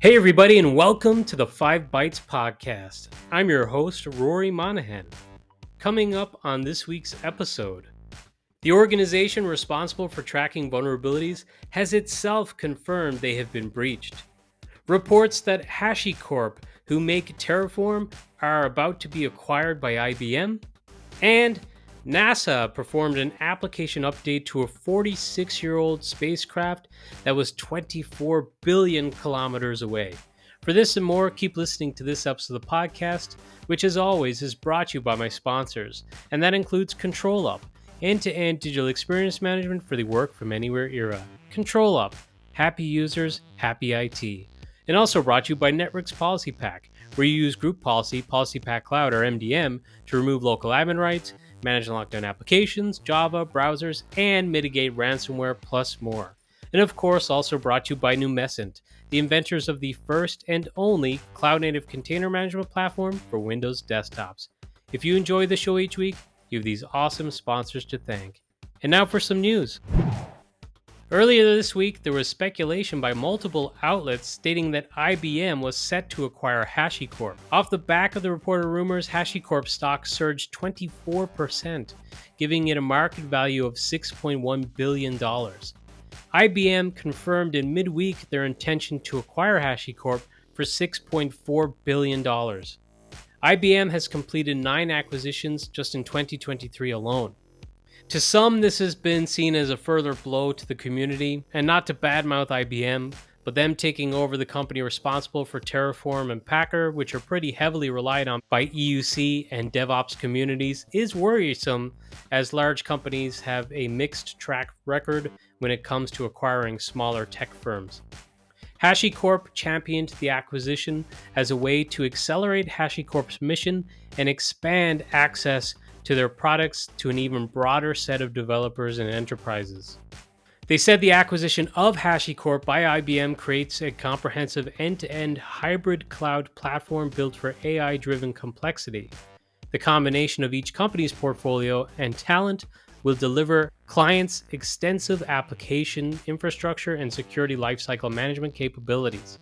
Hey everybody, and welcome to the 5 Bytes podcast. I'm your host, Rory Monahan. Coming up on this week's episode, the organization responsible for tracking vulnerabilities has itself confirmed they have been breached. Reports that HashiCorp, who make Terraform, are about to be acquired by IBM. And NASA performed an application update to a 46-year-old spacecraft that was 24 billion kilometers away. For this and more, keep listening to this episode of the podcast, which as always is brought to you by my sponsors, and that includes ControlUp, end-to-end digital experience management for the work from anywhere era. ControlUp, happy users, happy IT. And also brought to you by Networks Policy Pack, where you use Group Policy, Policy Pack Cloud, or MDM to remove local admin rights, manage and lock down applications, Java, browsers, and mitigate ransomware, plus more. And of course, also brought to you by Numescent, the inventors of the first and only cloud-native container management platform for Windows desktops. If you enjoy the show each week, you have these awesome sponsors to thank. And now for some news. Earlier this week, there was speculation by multiple outlets stating that IBM was set to acquire HashiCorp. Off the back of the reported rumors, HashiCorp stock surged 24%, giving it a market value of $6.1 billion. IBM confirmed in midweek their intention to acquire HashiCorp for $6.4 billion. IBM has completed 9 acquisitions just in 2023 alone. To some, this has been seen as a further blow to the community, and not to badmouth IBM, but them taking over the company responsible for Terraform and Packer, which are pretty heavily relied on by EUC and DevOps communities, is worrisome, as large companies have a mixed track record when it comes to acquiring smaller tech firms. HashiCorp championed the acquisition as a way to accelerate HashiCorp's mission and expand access to their products to an even broader set of developers and enterprises. They said the acquisition of HashiCorp by IBM creates a comprehensive end-to-end hybrid cloud platform built for AI-driven complexity. The combination of each company's portfolio and talent will deliver clients extensive application infrastructure and security lifecycle management capabilities.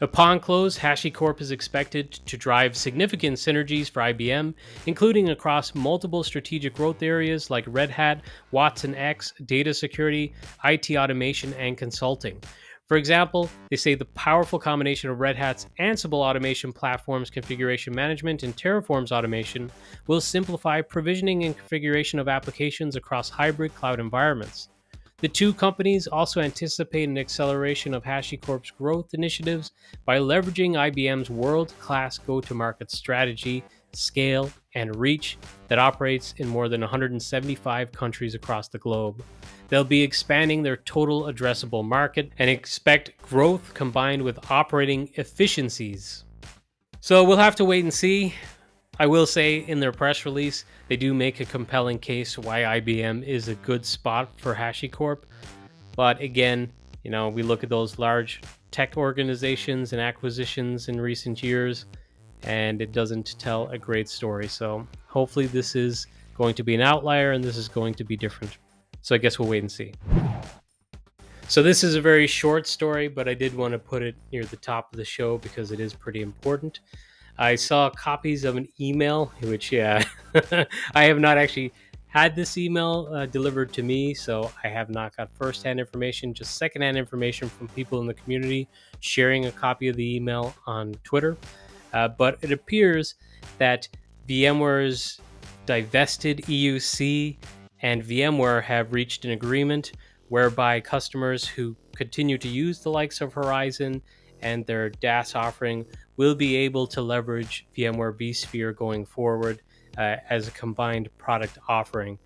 Upon close, HashiCorp is expected to drive significant synergies for IBM, including across multiple strategic growth areas like Red Hat, Watson X, data security, IT automation, and consulting. For example, they say the powerful combination of Red Hat's Ansible automation platform's configuration management and Terraform's automation will simplify provisioning and configuration of applications across hybrid cloud environments. The two companies also anticipate an acceleration of HashiCorp's growth initiatives by leveraging IBM's world-class go-to-market strategy, scale, and reach that operates in more than 175 countries across the globe. They'll be expanding their total addressable market and expect growth combined with operating efficiencies. So we'll have to wait and see. I will say in their press release, they do make a compelling case why IBM is a good spot for HashiCorp. But again, we look at those large tech organizations and acquisitions in recent years, and it doesn't tell a great story. So hopefully this is going to be an outlier and this is going to be different. So I guess we'll wait and see. So this is a very short story, but I did want to put it near the top of the show because it is pretty important. I saw copies of an email, which, I have not actually had this email delivered to me, so I have not got first-hand information, just second-hand information from people in the community sharing a copy of the email on Twitter. But it appears that VMware's divested EUC and VMware have reached an agreement whereby customers who continue to use the likes of Horizon and their DaaS offering will be able to leverage VMware vSphere going forward as a combined product offering.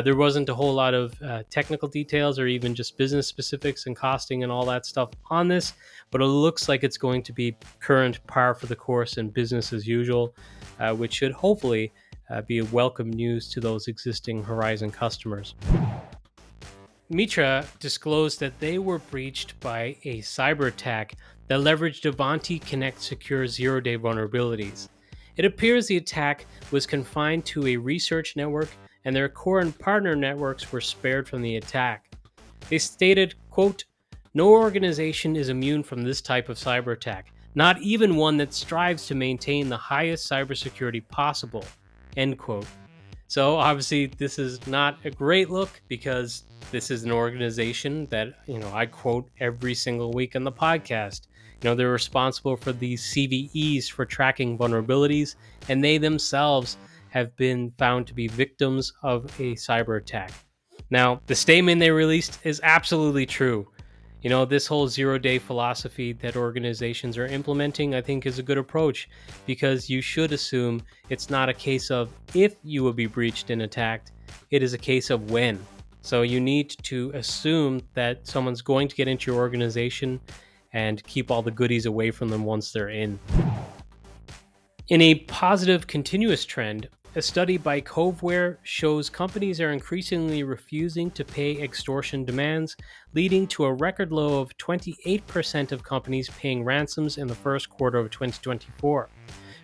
There wasn't a whole lot of technical details or even just business specifics and costing and all that stuff on this, but it looks like it's going to be current par for the course and business as usual, which should hopefully be a welcome news to those existing Horizon customers. MITRE disclosed that they were breached by a cyber attack that leveraged Avanti Connect Secure zero-day vulnerabilities. It appears the attack was confined to a research network and their core and partner networks were spared from the attack. They stated, quote, "No organization is immune from this type of cyber attack, not even one that strives to maintain the highest cybersecurity possible," end quote. So obviously this is not a great look because this is an organization that, I quote every single week on the podcast. They're responsible for these CVEs for tracking vulnerabilities, and they themselves have been found to be victims of a cyber attack. Now, the statement they released is absolutely true. This whole 0-day philosophy that organizations are implementing, I think, is a good approach because you should assume it's not a case of if you will be breached and attacked, it is a case of when. So you need to assume that someone's going to get into your organization and keep all the goodies away from them once they're in. In a positive continuous trend, a study by Coveware shows companies are increasingly refusing to pay extortion demands, leading to a record low of 28% of companies paying ransoms in the first quarter of 2024.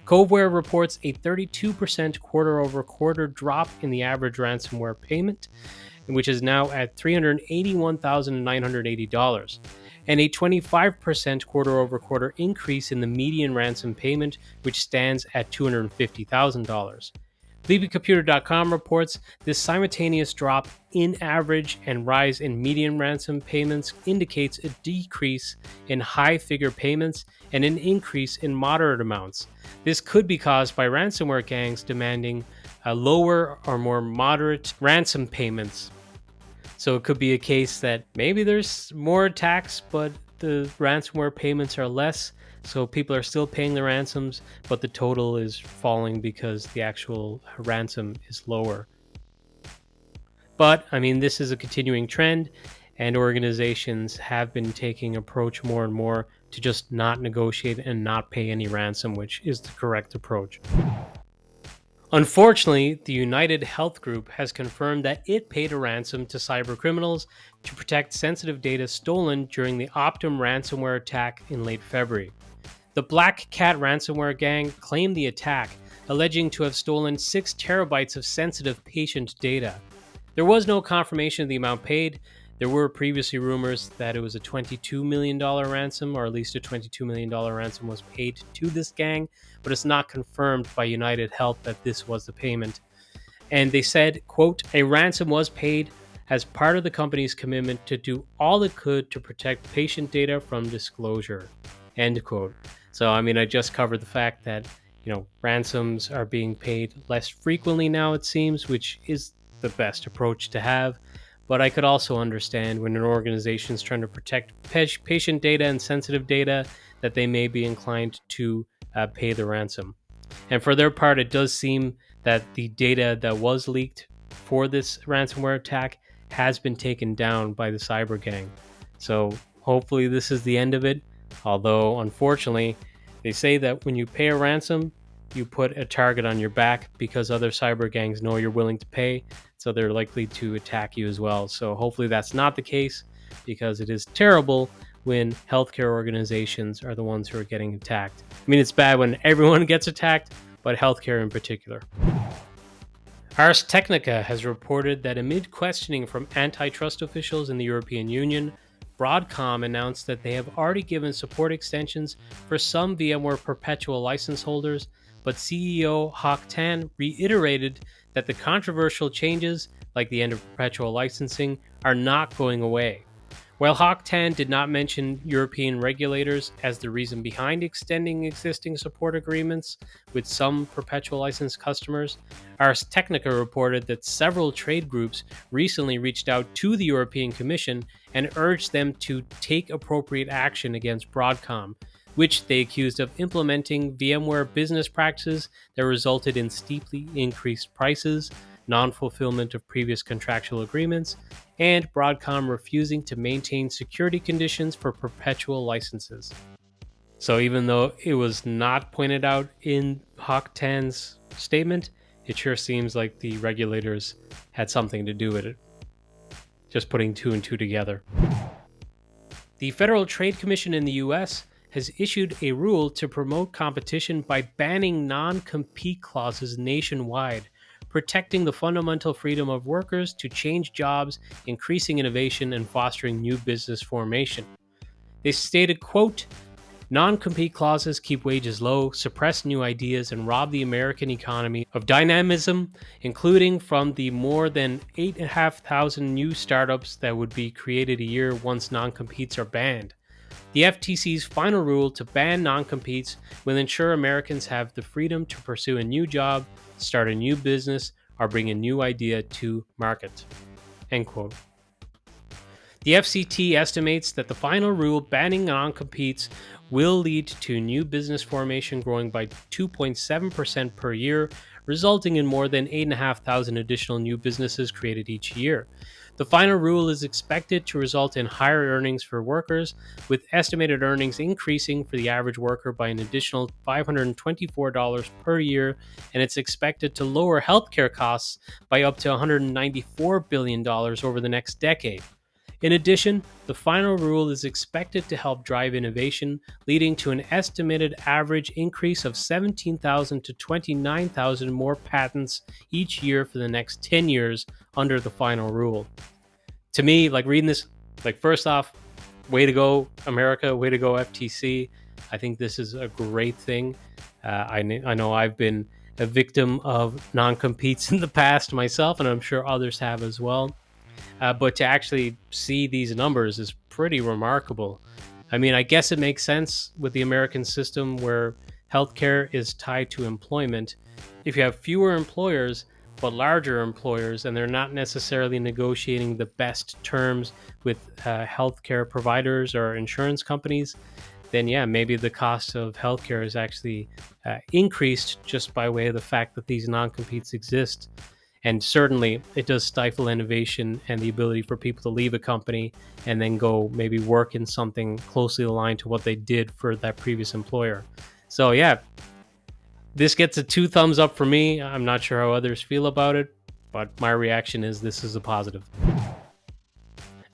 Coveware reports a 32% quarter-over-quarter drop in the average ransomware payment, which is now at $381,980, and a 25% quarter-over-quarter increase in the median ransom payment, which stands at $250,000. LeapingComputer.com reports this simultaneous drop in average and rise in median ransom payments indicates a decrease in high-figure payments and an increase in moderate amounts. This could be caused by ransomware gangs demanding lower or more moderate ransom payments. So it could be a case that maybe there's more attacks, but the ransomware payments are less. So people are still paying the ransoms, but the total is falling because the actual ransom is lower. But, this is a continuing trend, and organizations have been taking approach more and more to just not negotiate and not pay any ransom, which is the correct approach. Unfortunately, the United Health Group has confirmed that it paid a ransom to cybercriminals to protect sensitive data stolen during the Optum ransomware attack in late February. The Black Cat ransomware gang claimed the attack, alleging to have stolen 6 terabytes of sensitive patient data. There was no confirmation of the amount paid. There were previously rumors that it was a $22 million ransom, or at least a $22 million ransom was paid to this gang, but it's not confirmed by United Health that this was the payment. And they said, quote, "A ransom was paid as part of the company's commitment to do all it could to protect patient data from disclosure," end quote. So, I just covered the fact that, ransoms are being paid less frequently now, it seems, which is the best approach to have. But I could also understand when an organization is trying to protect patient data and sensitive data that they may be inclined to pay the ransom. And for their part, it does seem that the data that was leaked for this ransomware attack has been taken down by the cyber gang. So hopefully this is the end of it. Although, unfortunately, they say that when you pay a ransom, you put a target on your back because other cyber gangs know you're willing to pay, so they're likely to attack you as well. So hopefully that's not the case, because it is terrible when healthcare organizations are the ones who are getting attacked. It's bad when everyone gets attacked, but healthcare in particular. Ars Technica has reported that amid questioning from antitrust officials in the European Union, Broadcom announced that they have already given support extensions for some VMware Perpetual license holders, but CEO Hock Tan reiterated that the controversial changes, like the end of perpetual licensing, are not going away. While Hock Tan did not mention European regulators as the reason behind extending existing support agreements with some perpetual license customers, Ars Technica reported that several trade groups recently reached out to the European Commission and urged them to take appropriate action against Broadcom, which they accused of implementing VMware business practices that resulted in steeply increased prices, non-fulfillment of previous contractual agreements, and Broadcom refusing to maintain security conditions for perpetual licenses. So even though it was not pointed out in Hock Tan's statement, it sure seems like the regulators had something to do with it. Just putting 2 and 2 together. The Federal Trade Commission in the US has issued a rule to promote competition by banning non-compete clauses nationwide, protecting the fundamental freedom of workers to change jobs, increasing innovation, and fostering new business formation. They stated, quote, "Non-compete clauses keep wages low, suppress new ideas, and rob the American economy of dynamism, including from the more than 8,500 new startups that would be created a year once non-competes are banned. The FTC's final rule to ban non-competes will ensure Americans have the freedom to pursue a new job, start a new business, or bring a new idea to market." End quote. The FCT estimates that the final rule banning non-competes will lead to new business formation growing by 2.7% per year, resulting in more than 8,500 additional new businesses created each year. The final rule is expected to result in higher earnings for workers, with estimated earnings increasing for the average worker by an additional $524 per year, and it's expected to lower healthcare costs by up to $194 billion over the next decade. In addition, the final rule is expected to help drive innovation, leading to an estimated average increase of 17,000 to 29,000 more patents each year for the next 10 years under the final rule. To me, reading this, first off, way to go, America, way to go, FTC. I think this is a great thing. I know I've been a victim of non-competes in the past myself, and I'm sure others have as well. But to actually see these numbers is pretty remarkable. I mean, I guess it makes sense with the American system where healthcare is tied to employment. If you have fewer employers, but larger employers, and they're not necessarily negotiating the best terms with healthcare providers or insurance companies, then yeah, maybe the cost of healthcare is actually increased just by way of the fact that these non-competes exist. And certainly it does stifle innovation and the ability for people to leave a company and then go maybe work in something closely aligned to what they did for that previous employer. So yeah, this gets a 2 thumbs up for me. I'm not sure how others feel about it, but my reaction is this is a positive.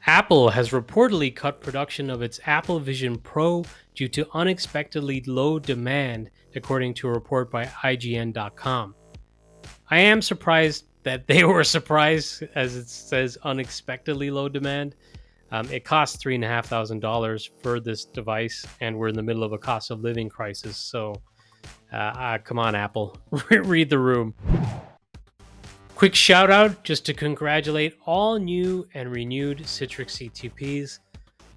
Apple has reportedly cut production of its Apple Vision Pro due to unexpectedly low demand, according to a report by IGN.com. I am surprised that they were surprised, as it says, unexpectedly low demand. It costs $3,500 for this device, and we're in the middle of a cost of living crisis. So, come on, Apple, read the room. Quick shout out just to congratulate all new and renewed Citrix CTPs.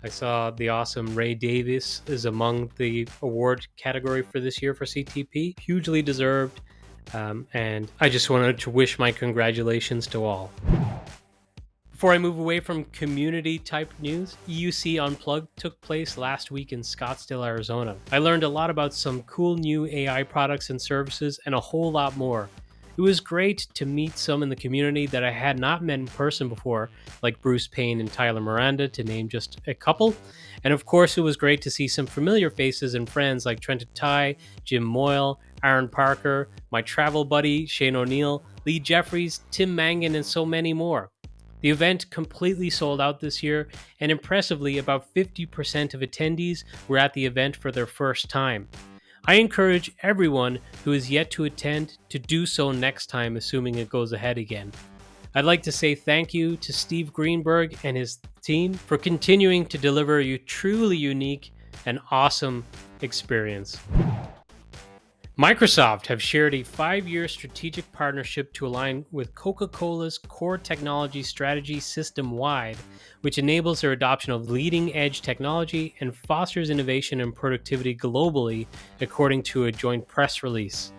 I saw the awesome Ray Davis is among the award category for this year for CTP. Hugely deserved. And I just wanted to wish my congratulations to all. Before I move away from community type news, EUC Unplugged took place last week in Scottsdale, Arizona. I learned a lot about some cool new AI products and services and a whole lot more. It was great to meet some in the community that I had not met in person before, like Bruce Payne and Tyler Miranda, to name just a couple. And of course, it was great to see some familiar faces and friends like Trenton Tai, Jim Moyle, Aaron Parker, my travel buddy Shane O'Neill, Lee Jeffries, Tim Mangan, and so many more. The event completely sold out this year, and impressively, about 50% of attendees were at the event for their first time. I encourage everyone who is yet to attend to do so next time, assuming it goes ahead again. I'd like to say thank you to Steve Greenberg and his team for continuing to deliver a truly unique and awesome experience. Microsoft have shared a 5-year strategic partnership to align with Coca-Cola's core technology strategy system-wide, which enables their adoption of leading-edge technology and fosters innovation and productivity globally, according to a joint press release.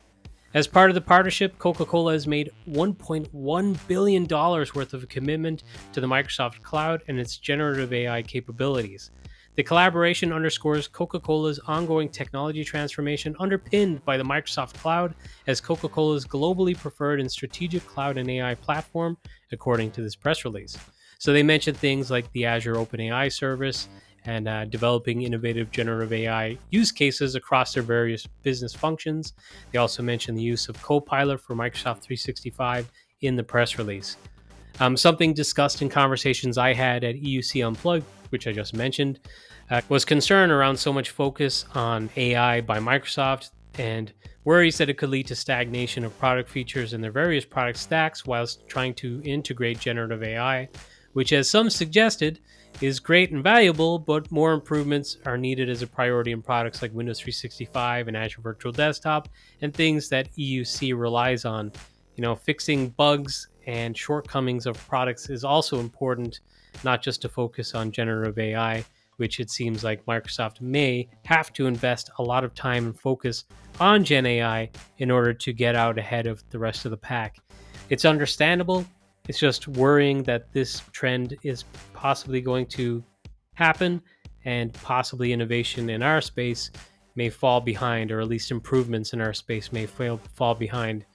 As part of the partnership, Coca-Cola has made $1.1 billion worth of a commitment to the Microsoft Cloud and its generative AI capabilities. The collaboration underscores Coca-Cola's ongoing technology transformation underpinned by the Microsoft Cloud as Coca-Cola's globally preferred and strategic cloud and AI platform, according to this press release. So they mentioned things like the Azure OpenAI service and developing innovative generative AI use cases across their various business functions. They also mentioned the use of Copilot for Microsoft 365 in the press release. Something discussed in conversations I had at EUC Unplugged, which I just mentioned, was concern around so much focus on AI by Microsoft and worries that it could lead to stagnation of product features in their various product stacks whilst trying to integrate generative AI, which, as some suggested, is great and valuable, but more improvements are needed as a priority in products like Windows 365 and Azure Virtual Desktop and things that EUC relies on. Fixing bugs and shortcomings of products is also important, not just to focus on generative AI, which it seems like Microsoft may have to invest a lot of time and focus on Gen AI in order to get out ahead of the rest of the pack. It's understandable. It's just worrying that this trend is possibly going to happen and possibly innovation in our space may fall behind, or at least improvements in our space may fall behind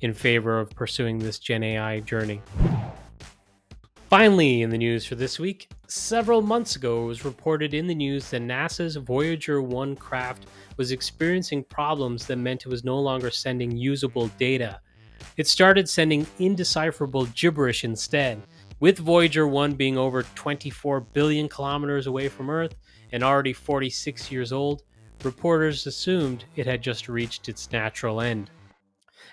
in favor of pursuing this Gen AI journey. Finally, in the news for this week, several months ago it was reported in the news that NASA's Voyager 1 craft was experiencing problems that meant it was no longer sending usable data. It started sending indecipherable gibberish instead. With Voyager 1 being over 24 billion kilometers away from Earth and already 46 years old, reporters assumed it had just reached its natural end.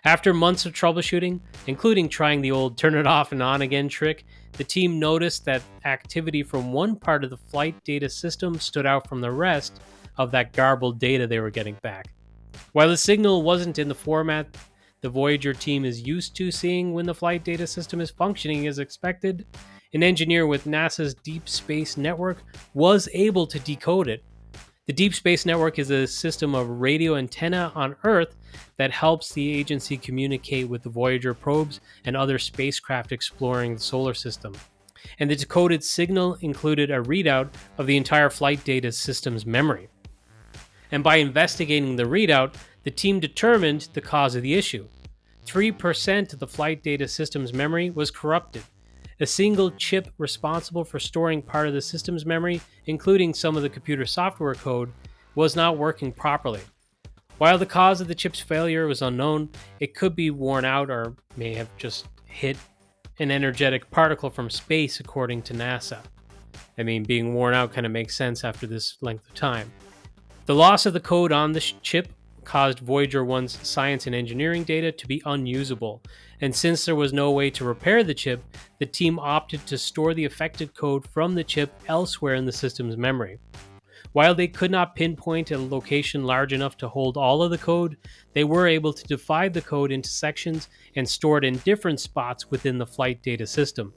After months of troubleshooting, including trying the old turn it off and on again trick, the team noticed that activity from one part of the flight data system stood out from the rest of that garbled data they were getting back. While the signal wasn't in the format the Voyager team is used to seeing when the flight data system is functioning as expected, an engineer with NASA's Deep Space Network was able to decode it. The Deep Space Network is a system of radio antenna on Earth that helps the agency communicate with the Voyager probes and other spacecraft exploring the solar system. And the decoded signal included a readout of the entire flight data system's memory. And by investigating the readout, the team determined the cause of the issue. 3% of the flight data system's memory was corrupted. A single chip responsible for storing part of the system's memory, including some of the computer software code, was not working properly. While the cause of the chip's failure was unknown, it could be worn out or may have just hit an energetic particle from space, according to NASA. I mean, being worn out kind of makes sense after this length of time. The loss of the code on the chip caused Voyager 1's science and engineering data to be unusable, and since there was no way to repair the chip, the team opted to store the affected code from the chip elsewhere in the system's memory. While they could not pinpoint a location large enough to hold all of the code, they were able to divide the code into sections and store it in different spots within the flight data system.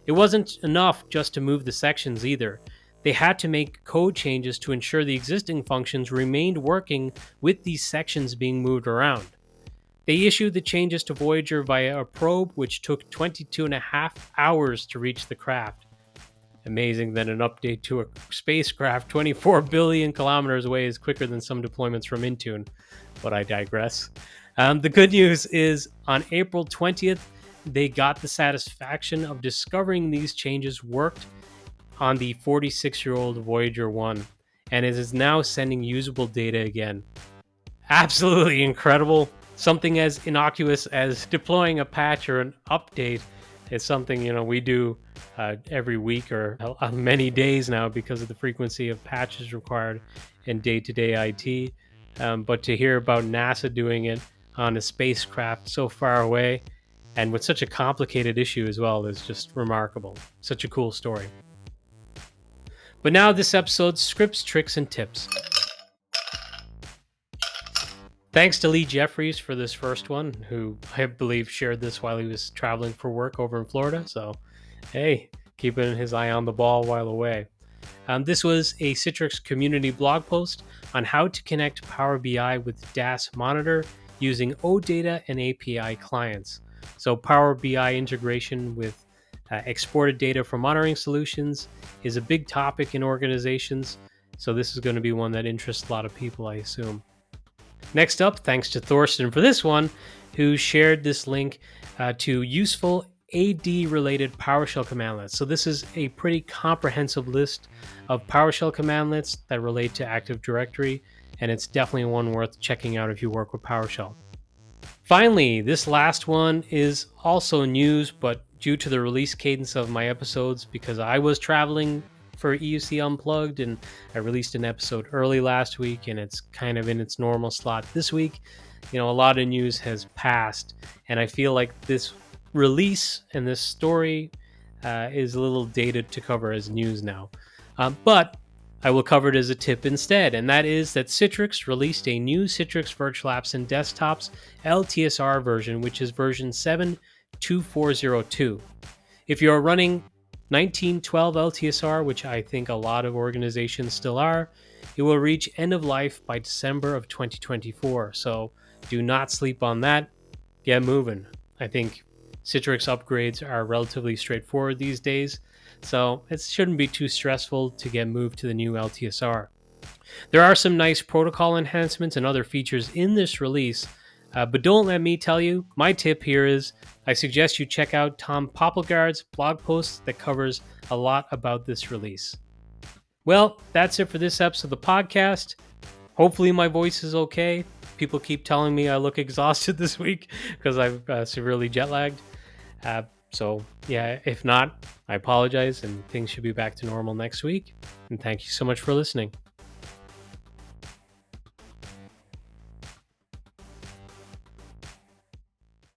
It wasn't enough just to move the sections either. They had to make code changes to ensure the existing functions remained working with these sections being moved around. They issued the changes to Voyager via a probe, which took 22.5 hours to reach the craft. Amazing that an update to a spacecraft 24 billion kilometers away is quicker than some deployments from Intune, but I digress. The good news is on April 20th, they got the satisfaction of discovering these changes worked on the 46-year-old Voyager 1, and it is now sending usable data again. Absolutely incredible. Something as innocuous as deploying a patch or an update is something we do every week or many days now because of the frequency of patches required in day-to-day IT. But to hear about NASA doing it on a spacecraft so far away and with such a complicated issue as well is just remarkable. Such a cool story. But now this episode's scripts, tricks, and tips. Thanks to Lee Jeffries for this first one, who I believe shared this while he was traveling for work over in Florida. So, hey, keeping his eye on the ball while away. This was a Citrix community blog post on how to connect PowerBI with DaaS Monitor using OData and API clients. So PowerBI integration with exported data from monitoring solutions is a big topic in organizations, so this is going to be one that interests a lot of people, I assume. Next up, thanks to Thorsten for this one, who shared this link to useful AD-related PowerShell commandlets. So this is a pretty comprehensive list of PowerShell commandlets that relate to Active Directory, and it's definitely one worth checking out if you work with PowerShell. Finally, this last one is also news, but due to the release cadence of my episodes because I was traveling for EUC Unplugged and I released an episode early last week and it's kind of in its normal slot this week. A lot of news has passed and I feel like this release and this story is a little dated to cover as news now. But I will cover it as a tip instead, and that is that Citrix released a new Citrix Virtual Apps and Desktops LTSR version, which is version 7.2402. If you're running 1912 LTSR, which I think a lot of organizations still are, it will reach end of life by December of 2024. So do not sleep on that. Get moving. I think Citrix upgrades are relatively straightforward these days, so it shouldn't be too stressful to get moved to the new LTSR. There are some nice protocol enhancements and other features in this release, but don't let me tell you. My tip here is I suggest you check out Tom Poppelgaard's blog post that covers a lot about this release. Well, that's it for this episode of the podcast. Hopefully my voice is okay. People keep telling me I look exhausted this week because I've severely jet lagged. So yeah, if not, I apologize and things should be back to normal next week. And thank you so much for listening.